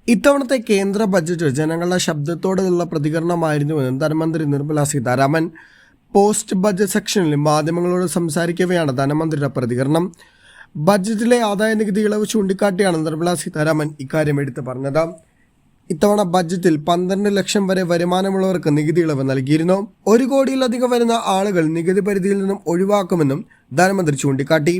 ഇത്തവണത്തെ കേന്ദ്ര ബജറ്റ് ജനങ്ങളുടെ ശബ്ദത്തോടുള്ള പ്രതികരണമായിരുന്നുവെന്നും ധനമന്ത്രി നിർമ്മല സീതാരാമൻ പോസ്റ്റ് ബജറ്റ് സെക്ഷനിൽ മാധ്യമങ്ങളോട് സംസാരിക്കവെയാണ് ധനമന്ത്രിയുടെ പ്രതികരണം. ബജറ്റിലെ ആദായനികുതി ഇളവ് ചൂണ്ടിക്കാട്ടിയാണ് നിർമ്മല സീതാരാമൻ ഇക്കാര്യം എടുത്തു പറഞ്ഞത്. ഇത്തവണ ബജറ്റിൽ 12 ലക്ഷം വരെ വരുമാനമുള്ളവർക്ക് നികുതി ഇളവ് നൽകിയിരുന്നു. 1 കോടിയിലധികം വരുന്ന ആളുകൾ നികുതി പരിധിയിൽ നിന്നും ഒഴിവാക്കുമെന്നും ധനമന്ത്രി ചൂണ്ടിക്കാട്ടി.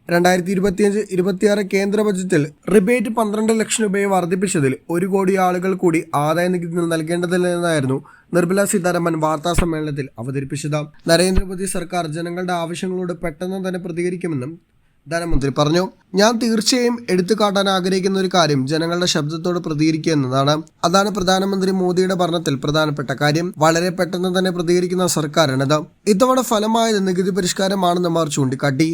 2025-26 കേന്ദ്ര ബജറ്റിൽ റിബേറ്റ് 12 ലക്ഷം രൂപയെ വർദ്ധിപ്പിച്ചതിൽ 1 കോടി ആളുകൾ കൂടി ആദായ നികുതി നൽകേണ്ടതില്ലെന്നായിരുന്നു നിർമ്മല സീതാരാമൻ വാർത്താ സമ്മേളനത്തിൽ അവതരിപ്പിച്ചത്. നരേന്ദ്രമോദി സർക്കാർ ജനങ്ങളുടെ ആവശ്യങ്ങളോട് പെട്ടെന്ന് തന്നെ പ്രതികരിക്കുമെന്നും ധനമന്ത്രി പറഞ്ഞു. ഞാൻ തീർച്ചയായും എടുത്തു കാട്ടാൻ ആഗ്രഹിക്കുന്ന ഒരു കാര്യം ജനങ്ങളുടെ ശബ്ദത്തോട് പ്രതികരിക്കുക എന്നതാണ്. അതാണ് പ്രധാനമന്ത്രി മോദിയുടെ ഭരണത്തിൽ പ്രധാനപ്പെട്ട കാര്യം. വളരെ പെട്ടെന്ന് തന്നെ പ്രതികരിക്കുന്ന സർക്കാരാണിത്. ഇത്തവണ ഫലമായത് നികുതി പരിഷ്കാരമാണെന്ന് അവർ ചൂണ്ടിക്കാട്ടി.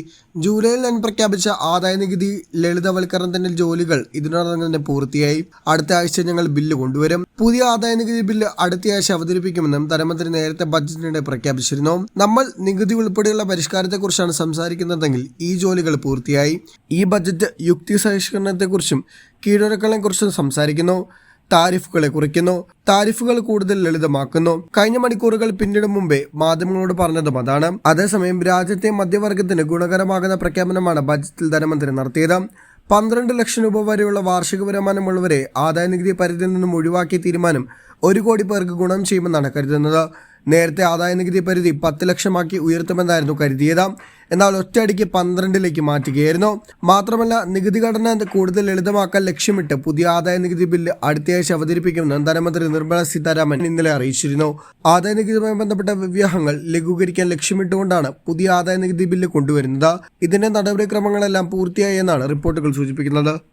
ജൂലൈയിൽ ഞാൻ പ്രഖ്യാപിച്ച ആദായ നികുതി ലളിതവൽക്കരണത്തിന്റെ ജോലികൾ ഇതിനോടകം തന്നെ പൂർത്തിയായി. അടുത്ത ആഴ്ച ഞങ്ങൾ ബില്ല് കൊണ്ടുവരും. പുതിയ ആദായ നികുതി ബില്ല് അടുത്തയാഴ്ച അവതരിപ്പിക്കുമെന്നും ധനമന്ത്രി നേരത്തെ ബജറ്റിനിടെ പ്രഖ്യാപിച്ചിരുന്നു. നമ്മൾ നികുതി ഉൾപ്പെടെയുള്ള പരിഷ്കാരത്തെക്കുറിച്ചാണ് സംസാരിക്കുന്നതെങ്കിൽ ഈ ജോലികൾ പൂർത്തിയായി. ഈ ബജറ്റ് യുക്തി സഹിഷ്കരണത്തെക്കുറിച്ചും കീഴടക്കങ്ങളെക്കുറിച്ചും സംസാരിക്കുന്നു. താരിഫുകളെ കുറയ്ക്കുന്നു. താരിഫുകൾ കൂടുതൽ ലളിതമാക്കുന്നു. കഴിഞ്ഞ മണിക്കൂറുകൾ പിന്നിടും മുമ്പേ മാധ്യമങ്ങളോട് പറഞ്ഞതും അതാണ്. അതേസമയം രാജ്യത്തെ മധ്യവർഗത്തിന് ഗുണകരമാകുന്ന പ്രഖ്യാപനമാണ് ബജറ്റിൽ ധനമന്ത്രി നടത്തിയത്. 12 ലക്ഷം രൂപ വരെയുള്ള വാർഷിക വരുമാനമുള്ളവരെ ആദായനികുതി പരിധിയിൽ നിന്നും ഒഴിവാക്കിയ തീരുമാനം 1 കോടി പേർക്ക് ഗുണം ചെയ്യുമെന്നാണ് കരുതുന്നത്. നേരത്തെ ആദായനികുതി പരിധി 10 ലക്ഷമാക്കി ഉയർത്തുമെന്നായിരുന്നു കരുതിയത്. എന്നാൽ ഒറ്റയടിക്ക് 12ലേക്ക് മാറ്റുകയായിരുന്നു. മാത്രമല്ല, നികുതി ഘടന കൂടുതൽ ലളിതമാക്കാൻ ലക്ഷ്യമിട്ട് പുതിയ ആദായ നികുതി ബില്ല് അടുത്തയാഴ്ച അവതരിപ്പിക്കുമെന്ന് ധനമന്ത്രി നിർമ്മല സീതാരാമൻ ഇന്നലെ അറിയിച്ചിരുന്നു. ആദായ നികുതിയുമായി ബന്ധപ്പെട്ട വ്യവഹാരങ്ങൾ ലഘൂകരിക്കാൻ ലക്ഷ്യമിട്ടുകൊണ്ടാണ് പുതിയ ആദായ നികുതി ബില്ല് കൊണ്ടുവരുന്നത്. ഇതിന്റെ നടപടിക്രമങ്ങളെല്ലാം പൂർത്തിയായി എന്നാണ് റിപ്പോർട്ടുകൾ സൂചിപ്പിക്കുന്നത്.